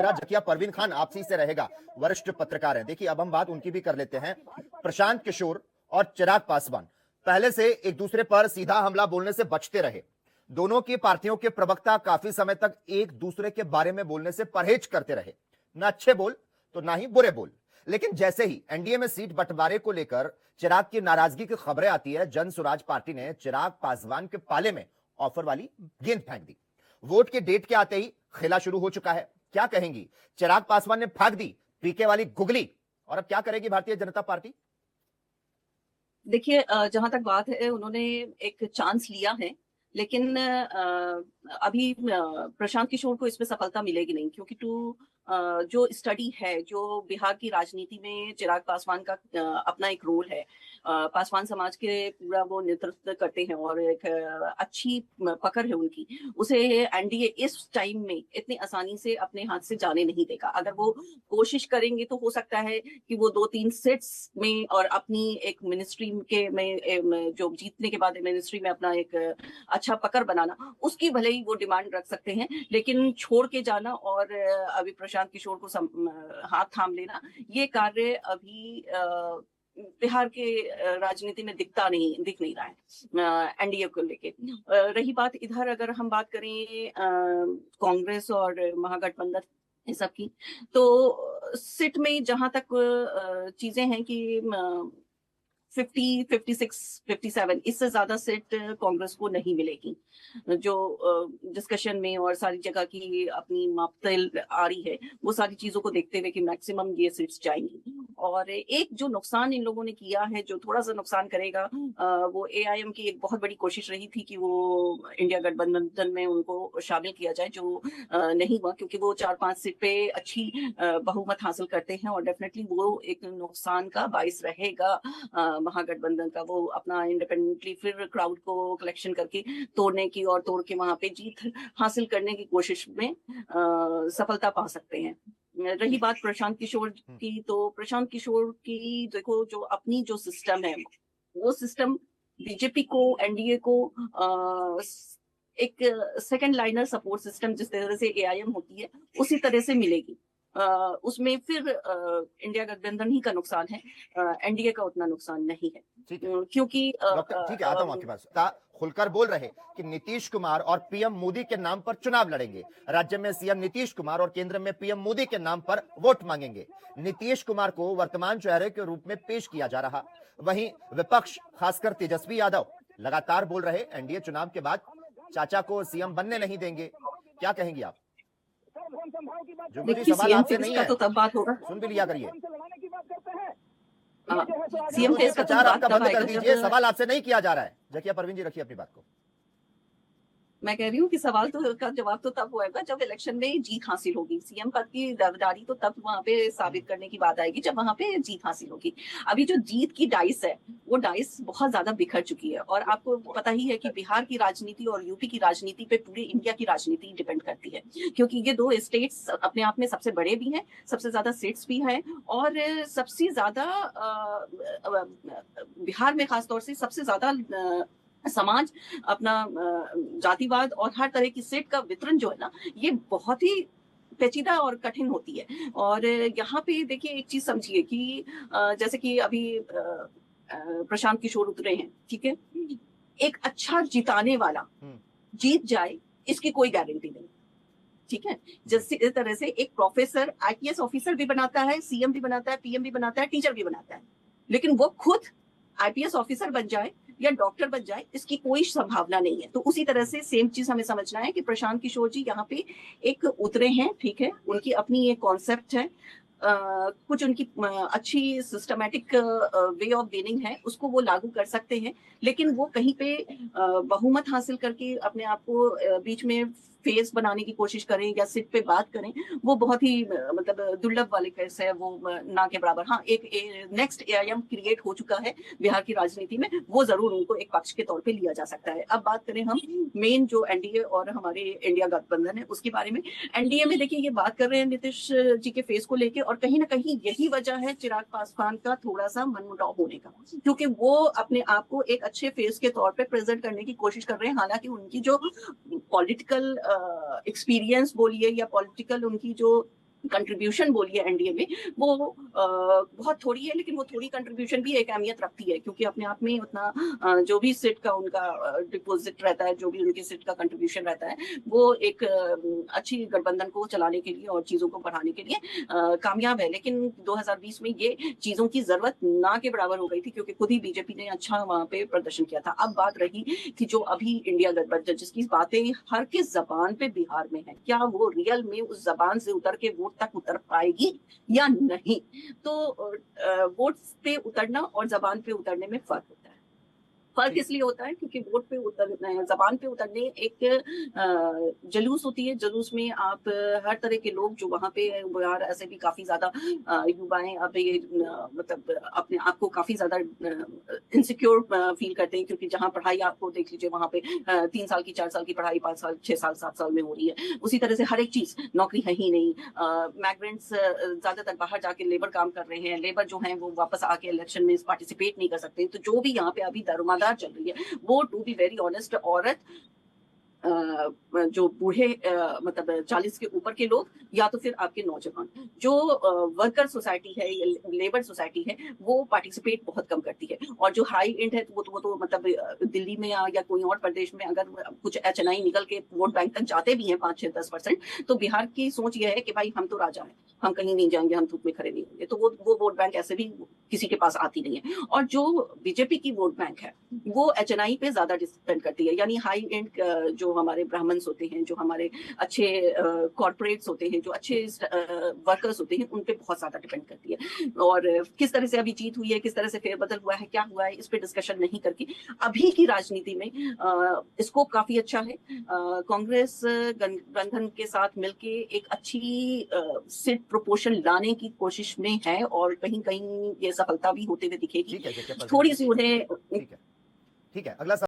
जकिया परवीन खान आपसी से रहेगा, वरिष्ठ पत्रकार हैं। देखिए अब हम बात उनकी भी कर लेते हैं। प्रशांत किशोर और चिराग पासवान पहले से एक दूसरे पर सीधा हमला बोलने से बचते रहे। दोनों की पार्टियों के प्रवक्ता काफी समय तक एक दूसरे के बारे में बोलने से परहेज करते रहे, ना अच्छे बोल तो ना ही बुरे बोल। लेकिन जैसे ही एनडीए में सीट बंटवारे को लेकर चिराग की नाराजगी की खबरें आती है, जन स्वराज पार्टी ने चिराग पासवान के पाले में ऑफर वाली गेंद फेंक दी। वोट के डेट के आते ही खेला शुरू हो चुका है। क्या कहेंगी? चिराग पासवान ने फेंक दी पीके वाली गुगली, और अब क्या करेगी भारतीय जनता पार्टी? देखिए, जहां तक बात है, उन्होंने एक चांस लिया है, लेकिन अभी प्रशांत किशोर को इसमें सफलता मिलेगी नहीं, क्योंकि जो स्टडी है, जो बिहार की राजनीति में चिराग पासवान का अपना एक रोल है, पासवान समाज के पूरा वो नेतृत्व करते हैं और एक अच्छी पकड़ है उनकी, उसे एनडीए इस टाइम में इतनी आसानी से अपने हाथ से जाने नहीं देगा। अगर वो कोशिश करेंगे तो हो सकता है कि वो 2-3 सीट्स में और अपनी एक मिनिस्ट्री के में जो जीतने के बाद मिनिस्ट्री में अपना एक अच्छा पकड़ बनाना, उसकी भले ही वो डिमांड रख सकते हैं, लेकिन छोड़ के जाना और अभी प्रशांत किशोर को हाथ थाम लेना, ये कार्य अभी बिहार के राजनीति में दिख नहीं रहा है एनडीए को लेके। रही बात इधर, अगर हम बात करें कांग्रेस और महागठबंधन सब की, तो सीट में जहां तक चीजें हैं कि 50, 56, 57 इससे ज्यादा सीट कांग्रेस को नहीं मिलेगी। जो डिस्कशन में और सारी जगह की अपनी मापदल आ रही है, वो सारी चीजों को देखते हुए कि मैक्सिमम ये सीट्स जाएंगी। और एक जो नुकसान इन लोगों ने किया है, जो थोड़ा सा नुकसान करेगा, वो एआईएम की एक बहुत बड़ी कोशिश रही थी कि वो इंडिया गठबंधन में उनको शामिल किया जाए, जो नहीं हुआ, क्योंकि वो 4-5 सीट पे अच्छी बहुमत हासिल करते हैं और डेफिनेटली वो एक नुकसान का बाइस रहेगा महागठबंधन का। वो अपना इंडिपेंडेंटली फिर क्राउड को कलेक्शन करके तोड़ने की और तोड़ के वहां पे जीत हासिल करने की कोशिश में सफलता पा सकते हैं। रही बात प्रशांत किशोर की, तो प्रशांत किशोर की देखो, जो अपनी जो सिस्टम है, वो सिस्टम बीजेपी को, एनडीए को एक सेकंड लाइनर सपोर्ट सिस्टम जिस तरह से एआईएम होती है, उसी तरह से मिलेगी। उसमें फिर इंडिया गठबंधन ही का नुकसान है, एनडीए का उतना नुकसान नहीं है। क्योंकि ठीक है, आता हूं आपके पास। खुलकर बोल रहे कि नीतीश कुमार और पीएम मोदी के नाम पर चुनाव लड़ेंगे। राज्य में सीएम नीतीश कुमार और केंद्र में पीएम मोदी के नाम पर वोट मांगेंगे। नीतीश कुमार को वर्तमान चेहरे के रूप में पेश किया जा रहा। वहीं विपक्ष, खासकर तेजस्वी यादव, लगातार बोल रहे एनडीए चुनाव के बाद चाचा को सीएम बनने नहीं देंगे। क्या कहेंगी आप? जो मेरी सवाल आपसे नहीं है, तो तब बात होगा, सुन भी लिया करिए। सीएम फेस का प्रचार आपका बंद कर दीजिए, सवाल आपसे नहीं किया जा रहा है। जकिया परवीन जी, रखिए अपनी बात को। मैं कह रही हूँ कि सवाल तो का जवाब तो तब होएगा जब इलेक्शन में जीत हासिल होगी। सीएम पद की दावेदारी तो तब वहां पे साबित करने की बात आएगी जब वहां पे जीत हासिल होगी। अभी जो जीत की डाइस है, वो डाइस बहुत ज्यादा बिखर चुकी है, और आपको पता ही है कि बिहार की राजनीति और यूपी की राजनीति पे पूरे इंडिया की राजनीति डिपेंड करती है, क्योंकि ये 2 स्टेट्स अपने आप में सबसे बड़े भी हैं, सबसे ज्यादा सीट्स भी हैं, और सबसे ज्यादा बिहार में खासतौर से सबसे ज्यादा समाज अपना जातिवाद और हर तरह की सीट का वितरण जो है ना, ये बहुत ही पेचीदा और कठिन होती है। और यहाँ पे देखिए, एक चीज समझिए कि जैसे कि अभी प्रशांत किशोर उतरे हैं, ठीक है, एक अच्छा जिताने वाला जीत जाए इसकी कोई गारंटी नहीं, ठीक है। जिस तरह से एक प्रोफेसर आईपीएस ऑफिसर भी बनाता है, सीएम भी बनाता है, पीएम भी बनाता है, टीचर भी बनाता है, लेकिन वो खुद आईपीएस ऑफिसर बन जाए या डॉक्टर बन जाए, इसकी कोई संभावना नहीं है। तो उसी तरह से सेम चीज हमें समझना है कि प्रशांत किशोर जी यहाँ पे एक उतरे हैं, ठीक है, उनकी अपनी एक कॉन्सेप्ट है, कुछ उनकी अच्छी सिस्टमैटिक वे ऑफ विनिंग है, उसको वो लागू कर सकते हैं, लेकिन वो कहीं पे बहुमत हासिल करके अपने आप को बीच में फेस बनाने की कोशिश करें या सिट पे बात करें, वो बहुत ही मतलब दुर्लभ वाले केस है, वो ना के बराबर। हाँ, एक नेक्स्ट एआईएम क्रिएट हो चुका है बिहार की राजनीति में, वो जरूर उनको एक पक्ष के तौर पे लिया जा सकता है। अब बात करें हम मेन जो एनडीए और हमारे इंडिया गठबंधन है उसके बारे में। एनडीए में देखिए, ये बात कर रहे हैं नीतीश जी के फेस को लेके, और कहीं ना कहीं यही वजह है चिराग पासवान का थोड़ा सा मनमुटाव होने का, क्योंकि वो अपने आप को एक अच्छे फेस के तौर पे प्रेजेंट करने की कोशिश कर रहे हैं। हालांकि उनकी जो पॉलिटिकल एक्सपीरियंस बोलिए या पॉलिटिकल उनकी जो कंट्रीब्यूशन बोलिए एनडीए में, वो बहुत थोड़ी है, लेकिन वो थोड़ी कंट्रीब्यूशन भी एक अहमियत रखती है, क्योंकि अपने आप में उतना जो भी सीट का उनका डिपॉजिट रहता है, जो भी उनकी सीट का कंट्रीब्यूशन रहता है, वो एक अच्छी गठबंधन को चलाने के लिए और चीजों को बढ़ाने के लिए कामयाब है। लेकिन 2020 में ये चीजों की जरूरत ना के बराबर हो गई थी, क्योंकि खुद ही बीजेपी ने अच्छा वहां पे प्रदर्शन किया था। अब बात रही कि जो अभी इंडिया गठबंधन जिसकी बातें हर किस जबान पे बिहार में है, क्या वो रियल में उस जबान से उतर के वोट तक उतर पाएगी या नहीं? तो वोट पे उतरना और जबान पे उतरने में फर्क होता है। फर्क इसलिए होता है क्योंकि वोट पे उतरने, जबान पे उतरने एक जुलूस होती है, जुलूस में आप हर तरह के लोग जो वहां पे यार ऐसे भी काफी ज्यादा युवाएं अब ये मतलब अपने आप को काफी ज्यादा इनसिक्योर फील करते हैं, क्योंकि जहां पढ़ाई आपको देख लीजिए वहां पे 3 साल की 4 साल की पढ़ाई 5 साल 6 साल 7 साल में हो रही है। उसी तरह से हर एक चीज, नौकरी है ही नहीं, मैग्रेंट्स ज्यादातर बाहर जाके लेबर काम कर रहे हैं, लेबर जो है वो वापस आके इलेक्शन में पार्टिसिपेट नहीं कर सकते। तो जो भी यहाँ पे अभी दारोमदार चल रही है, वो टू बी वेरी ऑनेस्ट औरत, जो बूढ़े मतलब 40 के ऊपर के लोग, या तो फिर आपके नौजवान, जो वर्कर सोसाइटी है, लेबर सोसाइटी है, वो पार्टिसिपेट बहुत कम करती है। और जो हाई एंड है वो तो मतलब दिल्ली में या कोई और प्रदेश में अगर कुछ एचएनआई निकल के वोट बैंक तक जाते भी हैं 5-6-10%, तो बिहार की सोच ये है कि भाई हम तो राजा हैं, हम कहीं नहीं जाएंगे, हम धूप में खड़े नहीं होंगे। तो वो वोट बैंक ऐसे भी किसी के पास आती नहीं है। और जो बीजेपी की वोट बैंक है वो एचएनआई पे ज्यादा डिपेंड करती है, यानी हाई एंड जो हमारे ब्राह्मण्स होते हैं, जो हमारे अच्छे कॉर्पोरेट्स होते हैं, जो अच्छे वर्कर्स होते हैं, उन पे बहुत ज्यादा डिपेंड करती है। और किस तरह से अभी जीत हुई है, किस तरह से फेरबदल हुआ है, क्या हुआ है, इस पे डिस्कशन नहीं करके अभी की राजनीति में स्कोप काफी अच्छा है। कांग्रेस गठबंधन के साथ मिलके एक अच्छी सीट प्रोपोर्शन लाने की कोशिश में है, और कहीं कहीं ये सफलता भी होते हुए दिखेगी। ठीक है, थोड़ी सी उन्हें ठीक है, ठीक है। अगला